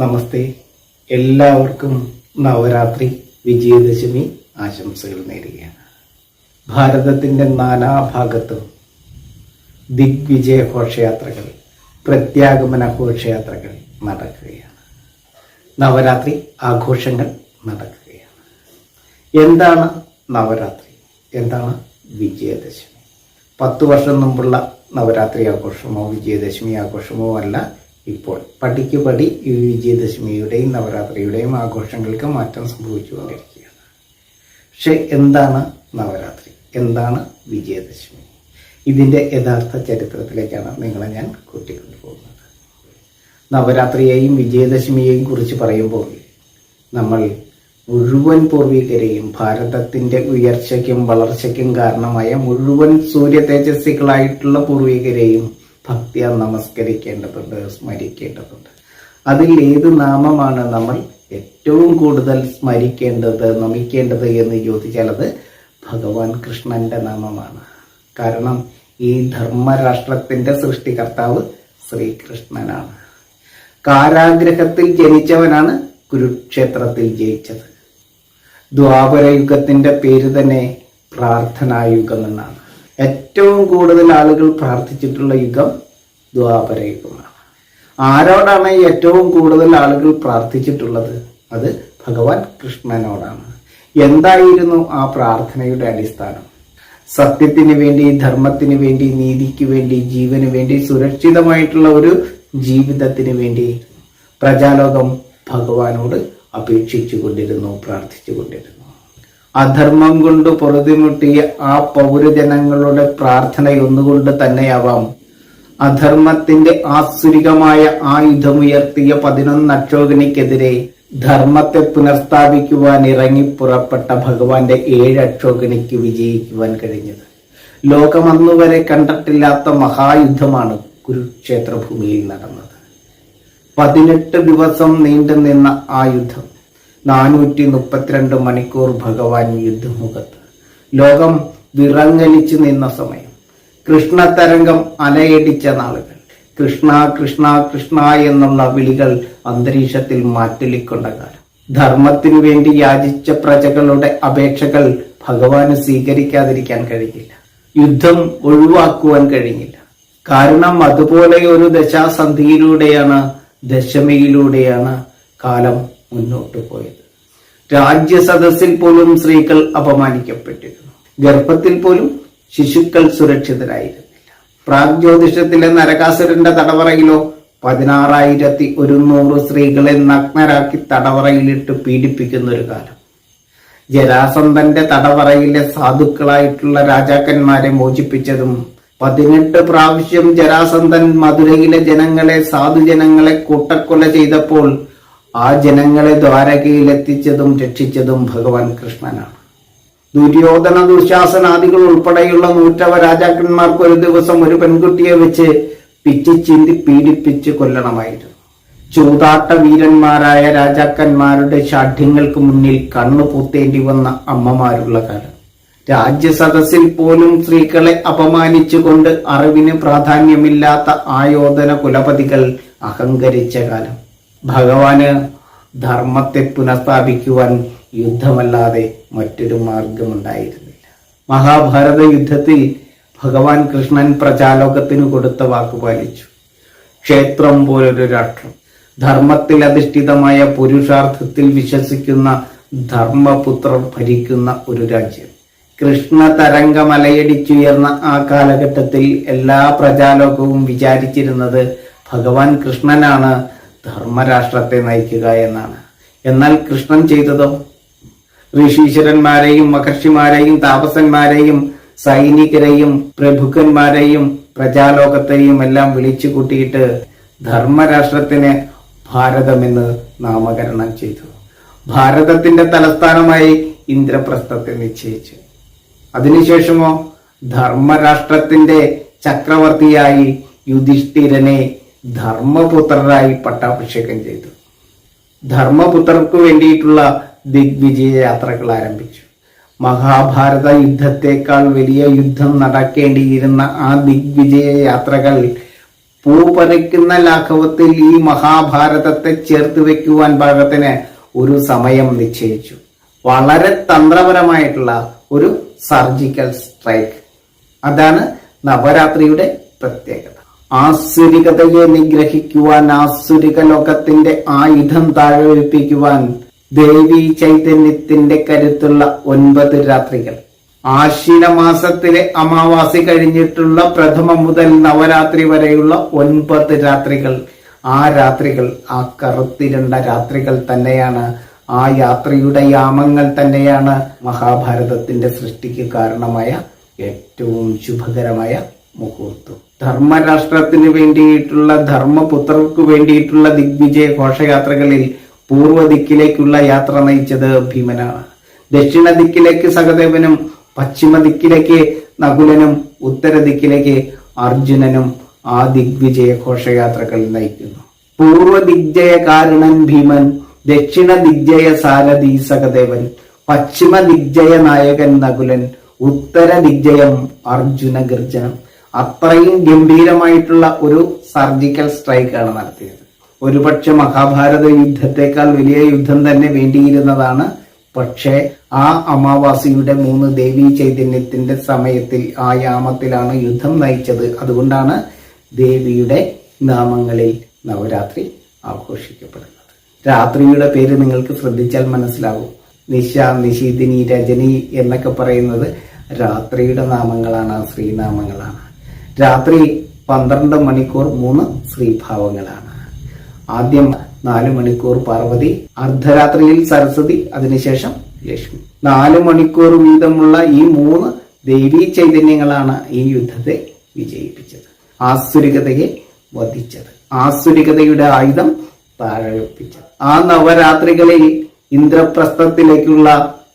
നമസ്തേ. എല്ലാവർക്കും നവരാത്രി വിജയദശമി ആശംസകൾ നേരുകയാണ്. ഭാരതത്തിൻ്റെ നാനാഭാഗത്തും ദിഗ്വിജയ ഘോഷയാത്രകൾ, പ്രത്യാഗമന ഘോഷയാത്രകൾ നടക്കുകയാണ്. നവരാത്രി ആഘോഷങ്ങൾ നടക്കുകയാണ്. എന്താണ് നവരാത്രി? എന്താണ് വിജയദശമി? 10 വർഷം മുമ്പുള്ള നവരാത്രി ആഘോഷമോ വിജയദശമി ആഘോഷമോ അല്ല ഇപ്പോൾ. പടിക്ക് പടി ഈ വിജയദശമിയുടെയും നവരാത്രിയുടെയും ആഘോഷങ്ങൾക്ക് മാറ്റം സംഭവിച്ചുകൊണ്ടിരിക്കുകയാണ്. പക്ഷെ എന്താണ് നവരാത്രി? എന്താണ് വിജയദശമി? ഇതിൻ്റെ യഥാർത്ഥ ചരിത്രത്തിലേക്കാണ് നിങ്ങളെ ഞാൻ കൂട്ടിക്കൊണ്ടുപോകുന്നത്. നവരാത്രിയെയും വിജയദശമിയെയും കുറിച്ച് പറയുമ്പോൾ നമ്മൾ മുഴുവൻ പൂർവികരെയും, ഭാരതത്തിൻ്റെ ഉയർച്ചയ്ക്കും വളർച്ചയ്ക്കും കാരണമായ മുഴുവൻ സൂര്യ തേജസ്വികളായിട്ടുള്ള പൂർവികരെയും ഭക്തിയാ നമസ്കരിക്കേണ്ടതുണ്ട്, സ്മരിക്കേണ്ടതുണ്ട്. അതിൽ ഏത് നാമമാണ് നമ്മൾ ഏറ്റവും കൂടുതൽ സ്മരിക്കേണ്ടത്, നമിക്കേണ്ടത് എന്ന് ചോദിച്ചാൽ അത് ഭഗവാൻ കൃഷ്ണന്റെ നാമമാണ്. കാരണം ഈ ധർമ്മരാഷ്ട്രത്തിന്റെ സൃഷ്ടികർത്താവ് ശ്രീകൃഷ്ണനാണ്. കാരാഗ്രഹത്തിൽ ജനിച്ചവനാണ് കുരുക്ഷേത്രത്തിൽ ജയിച്ചത്. ദ്വാപരയുഗത്തിന്റെ പേര് തന്നെ പ്രാർത്ഥനായുഗം എന്നാണ്. ഏറ്റവും കൂടുതൽ ആളുകൾ പ്രാർത്ഥിച്ചിട്ടുള്ള യുഗം ദ്വാപരയുഗമാണ്. ആരോടാണ് ഏറ്റവും കൂടുതൽ ആളുകൾ പ്രാർത്ഥിച്ചിട്ടുള്ളത്? അത് ഭഗവാൻ കൃഷ്ണനോടാണ്. എന്തായിരുന്നു ആ പ്രാർത്ഥനയുടെ അടിസ്ഥാനം? സത്യത്തിന് വേണ്ടി, ധർമ്മത്തിന് വേണ്ടി, നീതിക്ക് വേണ്ടി, ജീവന് വേണ്ടി, സുരക്ഷിതമായിട്ടുള്ള ഒരു ജീവിതത്തിന് വേണ്ടി പ്രജാലോകം ഭഗവാനോട് അപേക്ഷിച്ചു കൊണ്ടിരുന്നു, പ്രാർത്ഥിച്ചു കൊണ്ടിരുന്നു. അധർമ്മം കൊണ്ട് പൊറുതിമുട്ടിയ ആ പൗരജനങ്ങളുടെ പ്രാർത്ഥനയൊന്നുകൊണ്ട് തന്നെയാവാം അധർമ്മത്തിന്റെ ആസുരികമായ ആയുധമുയർത്തിയ 11 അക്ഷോഹിണിക്കെതിരെ ധർമ്മത്തെ പുനഃസ്ഥാപിക്കുവാൻ ഇറങ്ങി പുറപ്പെട്ട ഭഗവാന്റെ 7 അക്ഷോഹിണിക്ക് വിജയിക്കുവാൻ കഴിഞ്ഞത്. ലോകം അന്നുവരെ കണ്ടിട്ടില്ലാത്ത മഹായുദ്ധമാണ് കുരുക്ഷേത്ര ഭൂമിയിൽ നടന്നത്. 18 ദിവസം നീണ്ടു നിന്ന ആ യുദ്ധം, 432 മണിക്കൂർ ഭഗവാൻ യുദ്ധമുഖത്ത്. ലോകം വിറങ്ങലിച്ചു നിന്ന സമയം, കൃഷ്ണതരംഗം അലയടിച്ച നാളുകൾ, കൃഷ്ണ കൃഷ്ണ കൃഷ്ണ എന്നുള്ള വിളികൾ അന്തരീക്ഷത്തിൽ മാറ്റൊലിക്കൊണ്ട കാലം. ധർമ്മത്തിനു വേണ്ടി യാചിച്ച പ്രജകളുടെ അപേക്ഷകൾ ഭഗവാന് സ്വീകരിക്കാതിരിക്കാൻ കഴിഞ്ഞില്ല. യുദ്ധം ഒഴിവാക്കുവാൻ കഴിഞ്ഞില്ല. കാരണം അതുപോലെ ഒരു ദശാസന്ധിയിലൂടെയാണ്, ദശമിയിലൂടെയാണ് കാലം മുന്നോട്ട് പോയത്. രാജ്യസദസ്സിൽ പോലും സ്ത്രീകൾ അപമാനിക്കപ്പെട്ടിരുന്നു. ഗർഭത്തിൽ പോലും ശിശുക്കൾ സുരക്ഷിതരായിരുന്നില്ല. പ്രാഗ്ജ്യോതിഷത്തിലെ നരകാസുരന്റെ തടവറയിലോ 16,100 സ്ത്രീകളെ നഗ്നരാക്കി തടവറയിലിട്ട് പീഡിപ്പിക്കുന്ന ഒരു കാലം. ജരാസന്ധന്റെ തടവറയിലെ സാധുക്കളായിട്ടുള്ള രാജാക്കന്മാരെ മോചിപ്പിച്ചതും 18 പ്രാവശ്യം ജരാസന്ധൻ മധുരയിലെ ജനങ്ങളെ, സാധുജനങ്ങളെ കൂട്ടക്കൊല ചെയ്തപ്പോൾ ആ ജനങ്ങളെ ദ്വാരകയിലെത്തിച്ചതും രക്ഷിച്ചതും ഭഗവാൻ കൃഷ്ണനാണ്. ദുര്യോധന, ദുശാസനാദികൾ ഉൾപ്പെടെയുള്ള 100 രാജാക്കന്മാർക്ക് ഒരു ദിവസം ഒരു പെൺകുട്ടിയെ വെച്ച് പിച്ചി ചീന്തി പീഡിപ്പിച്ച് കൊല്ലണമായിരുന്നു. ചൂതാട്ട വീരന്മാരായ രാജാക്കന്മാരുടെ ഷാഠ്യങ്ങൾക്ക് മുന്നിൽ കണ്ണു പൂത്തേണ്ടി വന്ന അമ്മമാരുള്ള കാലം. രാജ്യസദസ്സിൽ പോലും സ്ത്രീകളെ അപമാനിച്ചുകൊണ്ട് അറിവിന് പ്രാധാന്യമില്ലാത്ത ആയോധന കുലപതികൾ അഹങ്കരിച്ച കാലം. ഭഗവാന് ധർമ്മത്തെ പുനഃസ്ഥാപിക്കുവാൻ യുദ്ധമല്ലാതെ മറ്റൊരു മാർഗമുണ്ടായിരുന്നില്ല. മഹാഭാരത യുദ്ധത്തിൽ ഭഗവാൻ കൃഷ്ണൻ പ്രജാലോകത്തിന് കൊടുത്ത വാക്ക് പാലിച്ചു. ക്ഷേത്രം പോലൊരു രാഷ്ട്രം, ധർമ്മത്തിൽ അധിഷ്ഠിതമായ പുരുഷാർത്ഥത്തിൽ വിശ്വസിക്കുന്ന ധർമ്മപുത്രർ ഭരിക്കുന്ന ഒരു രാജ്യം. കൃഷ്ണ തരംഗമലയടിച്ചുയർന്ന ആ കാലഘട്ടത്തിൽ എല്ലാ പ്രജാലോകവും വിചാരിച്ചിരുന്നത് ഭഗവാൻ കൃഷ്ണനാണ് ധർമ്മരാഷ്ട്രത്തെ നയിക്കുക എന്നാണ്. എന്നാൽ കൃഷ്ണൻ ചെയ്തതോ? ഋഷീശ്വരന്മാരെയും മഹർഷിമാരെയും താപസന്മാരെയും സൈനികരെയും പ്രഭുക്കന്മാരെയും പ്രജാലോകത്തെയും എല്ലാം വിളിച്ചു കൂട്ടിയിട്ട് ധർമ്മരാഷ്ട്രത്തിന് ഭാരതമെന്ന് നാമകരണം ചെയ്തു. ഭാരതത്തിന്റെ തലസ്ഥാനമായി ഇന്ദ്രപ്രസ്ഥത്തെ നിശ്ചയിച്ചു. അതിനുശേഷമോ ധർമ്മരാഷ്ട്രത്തിന്റെ ചക്രവർത്തിയായി യുധിഷ്ഠിരനെ ധർമ്മപുത്രരായി പട്ടാഭിഷേകം ചെയ്തു. ധർമ്മപുത്രർക്ക് വേണ്ടിയിട്ടുള്ള ദിഗ്വിജയ യാത്രകൾ ആരംഭിച്ചു. മഹാഭാരത യുദ്ധത്തെക്കാൾ വലിയ യുദ്ധം നടക്കേണ്ടിയിരുന്ന ആ ദിഗ്വിജയ യാത്രകൾ പൂ പറിക്കുന്ന ലാഘവത്തിൽ ഈ മഹാഭാരതത്തെ ചേർത്ത് വെക്കുവാൻ പാകത്തിന് ഒരു സമയം നിശ്ചയിച്ചു. വളരെ തന്ത്രപരമായിട്ടുള്ള ഒരു സർജിക്കൽ സ്ട്രൈക്ക്. അതാണ് നവരാത്രിയുടെ പ്രത്യേകത. ആസുരികതയെ നിഗ്രഹിക്കുവാൻ, ആസുരിക ലോകത്തിന്റെ ആയുധം താഴെവെപ്പിക്കുവാൻ ദേവി ചൈതന്യത്തിന്റെ കരുത്തുള്ള 9 രാത്രികൾ. ആശ്വിന മാസത്തിലെ അമാവാസി കഴിഞ്ഞിട്ടുള്ള പ്രഥമ മുതൽ നവരാത്രി വരെയുള്ള 9 രാത്രികൾ. ആ രാത്രികൾ, ആ കറുത്തിരുണ്ട രാത്രികൾ തന്നെയാണ്, ആ യാത്രയുടെ യാമങ്ങൾ തന്നെയാണ് മഹാഭാരതത്തിന്റെ സൃഷ്ടിക്ക് കാരണമായ ഏറ്റവും ശുഭകരമായ മുഹൂർത്തം. ധർമ്മരാഷ്ട്രത്തിന് വേണ്ടിയിട്ടുള്ള, ധർമ്മപുത്രർക്ക് വേണ്ടിയിട്ടുള്ള ദിഗ്വിജയ ഘോഷയാത്രകളിൽ പൂർവ്വ ദിക്കിലേക്കുള്ള യാത്ര നയിച്ചത് ഭീമനാണ്. ദക്ഷിണ ദിക്കിലേക്ക് സഹദേവനും, പശ്ചിമ ദിക്കിലേക്ക് നകുലനും, ഉത്തര ദിക്കിലേക്ക് അർജുനനും ആ ദിഗ്വിജയ ഘോഷയാത്രകൾ നയിക്കുന്നു. പൂർവ്വ ദിഗ്ജയ കാരണൻ ഭീമൻ, ദക്ഷിണ ദിഗ്ജയ സാരഥി സഹദേവൻ, പശ്ചിമ ദിഗ്ജയ നായകൻ നകുലൻ, ഉത്തര ദിഗ്ജയം അർജുന ഗർജനം. അത്രയും ഗംഭീരമായിട്ടുള്ള ഒരു സർജിക്കൽ സ്ട്രൈക്കാണ് നടത്തിയത്. ഒരുപക്ഷെ മഹാഭാരത യുദ്ധത്തെക്കാൾ വലിയ യുദ്ധം തന്നെ വേണ്ടിയിരുന്നതാണ്. പക്ഷേ ആ അമാവാസിയുടെ 3 ദേവീ ചൈതന്യത്തിന്റെ സമയത്തിൽ, ആ യാമത്തിലാണ് യുദ്ധം നയിച്ചത്. അതുകൊണ്ടാണ് ദേവിയുടെ നാമങ്ങളിൽ നവരാത്രി ആഘോഷിക്കപ്പെടുന്നത്. രാത്രിയുടെ പേര് നിങ്ങൾക്ക് ശ്രദ്ധിച്ചാൽ മനസ്സിലാവും. നിശ, നിശീതിനി, രജനി എന്നൊക്കെ പറയുന്നത് രാത്രിയുടെ നാമങ്ങളാണ്, ശ്രീനാമങ്ങളാണ്. രാത്രി 12 മണിക്കൂർ 3 ശ്രീഭാവങ്ങളാണ്. ആദ്യം 4 മണിക്കൂർ പാർവതി, അർദ്ധരാത്രിയിൽ സരസ്വതി, അതിനുശേഷം ലക്ഷ്മി. 4 മണിക്കൂർ വീതമുള്ള ഈ 3 ദേവീ ചൈതന്യങ്ങളാണ് ഈ യുദ്ധത്തെ വിജയിപ്പിച്ചത്, ആസുരികതയെ വധിച്ചത്, ആസുരികതയുടെ ആയുധം താഴെപ്പിച്ചത്. ആ നവരാത്രികളിൽ ഇന്ദ്രപ്രസ്ഥത്തിലേക്കുള്ള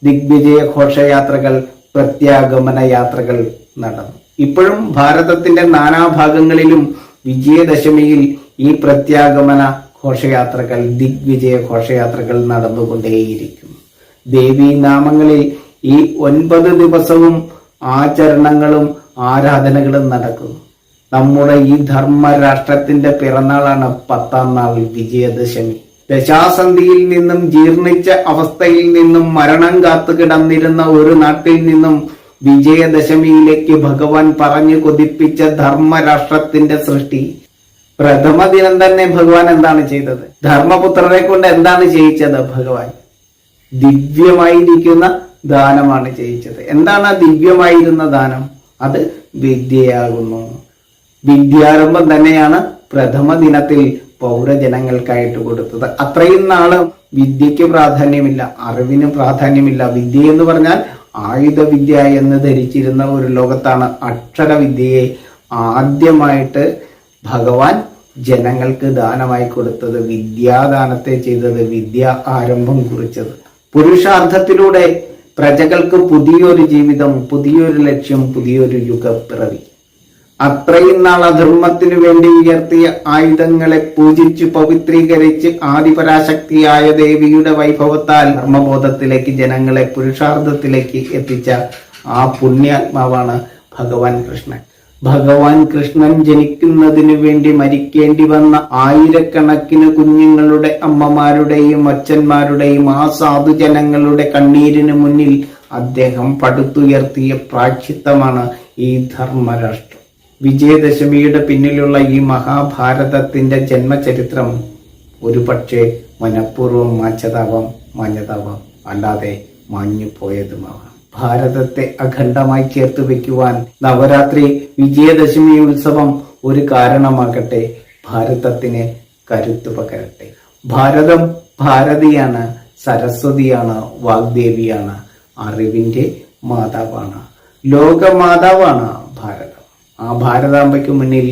ദിഗ്വിജയ ഘോഷയാത്രകൾ, പ്രത്യാഗമന യാത്രകൾ നടന്നു. ഇപ്പോഴും ഭാരതത്തിന്റെ നാനാഭാഗങ്ങളിലും വിജയദശമിയിൽ ഈ പ്രത്യാഗമന ഘോഷയാത്രകൾ, ദിഗ്വിജയ ഘോഷയാത്രകൾ നടന്നുകൊണ്ടേയിരിക്കും. ദേവീ നാമങ്ങളിൽ ഈ 9 ദിവസവും ആചരണങ്ങളും ആരാധനകളും നടക്കുന്നു. നമ്മുടെ ഈ ധർമ്മരാഷ്ട്രത്തിന്റെ പിറന്നാളാണ് 10ാം നാൾ, വിജയദശമി. ദശാസന്ധിയിൽ നിന്നും, ജീർണിച്ച അവസ്ഥയിൽ നിന്നും, മരണം കാത്തു കിടന്നിരുന്ന ഒരു നാട്ടിൽ നിന്നും വിജയദശമിയിലേക്ക് ഭഗവാൻ പറഞ്ഞു കൊതിപ്പിച്ച ധർമ്മരാഷ്ട്രത്തിന്റെ സൃഷ്ടി. പ്രഥമ ദിനം തന്നെ ഭഗവാൻ എന്താണ് ചെയ്തത്? ധർമ്മപുത്രരെ കൊണ്ട് എന്താണ് ചെയ്യിച്ചത്? ഭഗവാൻ ദിവ്യമായിരിക്കുന്ന ദാനമാണ് ചെയ്യിച്ചത്. എന്താണ് ദിവ്യമായിരുന്ന ദാനം? അത് വിദ്യയാകുന്നു. വിദ്യാരംഭം തന്നെയാണ് പ്രഥമ ദിനത്തിൽ പൗരജനങ്ങൾക്കായിട്ട് കൊടുത്തത്. അത്രയും നാള് വിദ്യക്ക് പ്രാധാന്യമില്ല, അറിവിന് പ്രാധാന്യമില്ല. വിദ്യ എന്ന് പറഞ്ഞാൽ ആയുധ വിദ്യ എന്ന് ധരിച്ചിരുന്ന ഒരു ലോകത്താണ് അക്ഷരവിദ്യയെ ആദ്യമായിട്ട് ഭഗവാൻ ജനങ്ങൾക്ക് ദാനമായി കൊടുത്തത്, വിദ്യാദാനത്തെ ചെയ്തത്, വിദ്യ ആരംഭം കുറിച്ചത്. പുരുഷാർത്ഥത്തിലൂടെ പ്രജകൾക്ക് പുതിയൊരു ജീവിതം, പുതിയൊരു ലക്ഷ്യം, പുതിയൊരു യുഗപ്പിറവി. അത്രയും നാൾ അധർമ്മത്തിനു വേണ്ടി ഉയർത്തിയ ആയുധങ്ങളെ പൂജിച്ചു പവിത്രീകരിച്ച് ആദിപരാശക്തിയായ ദേവിയുടെ വൈഭവത്താൽ ധർമ്മബോധത്തിലേക്ക്, ജനങ്ങളെ പുരുഷാർത്ഥത്തിലേക്ക് എത്തിച്ച ആ പുണ്യാത്മാവാണ് ഭഗവാൻ കൃഷ്ണൻ. ഭഗവാൻ കൃഷ്ണൻ ജനിക്കുന്നതിനു വേണ്ടി മരിക്കേണ്ടി വന്ന ആയിരക്കണക്കിന് കുഞ്ഞുങ്ങളുടെ അമ്മമാരുടെയും അച്ഛന്മാരുടെയും ആ സാധുജനങ്ങളുടെ കണ്ണീരിന് മുന്നിൽ അദ്ദേഹം പടുത്തുയർത്തിയ പ്രായശ്ചിത്തമാണ് ഈ ധർമ്മരാഷ്ട്രം. വിജയദശമിയുടെ പിന്നിലുള്ള ഈ മഹാഭാരതത്തിന്റെ ജന്മചരിത്രം ഒരുപക്ഷെ മനഃപൂർവ്വം മാഞ്ഞതാവാം, അല്ലാതെ മാഞ്ഞു പോയതുമാവാം. ഭാരതത്തെ അഖണ്ഡമായി ചേർത്ത് വെക്കുവാൻ നവരാത്രി വിജയദശമി ഉത്സവം ഒരു കാരണമാകട്ടെ, ഭാരതത്തിന് കരുത്തു പകരട്ടെ. ഭാരതം ഭാരതിയാണ്, സരസ്വതിയാണ്, വാഗ്ദേവിയാണ്, അറിവിന്റെ മാതാവാണ്, ലോകമാതാവാണ് ഭാരതം. ആ ഭാരതാംബയ്ക്ക് മുന്നിൽ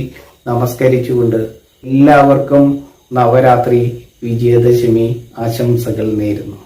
നമസ്കരിച്ചുകൊണ്ട് എല്ലാവർക്കും നവരാത്രി വിജയദശമി ആശംസകൾ നേരുന്നു.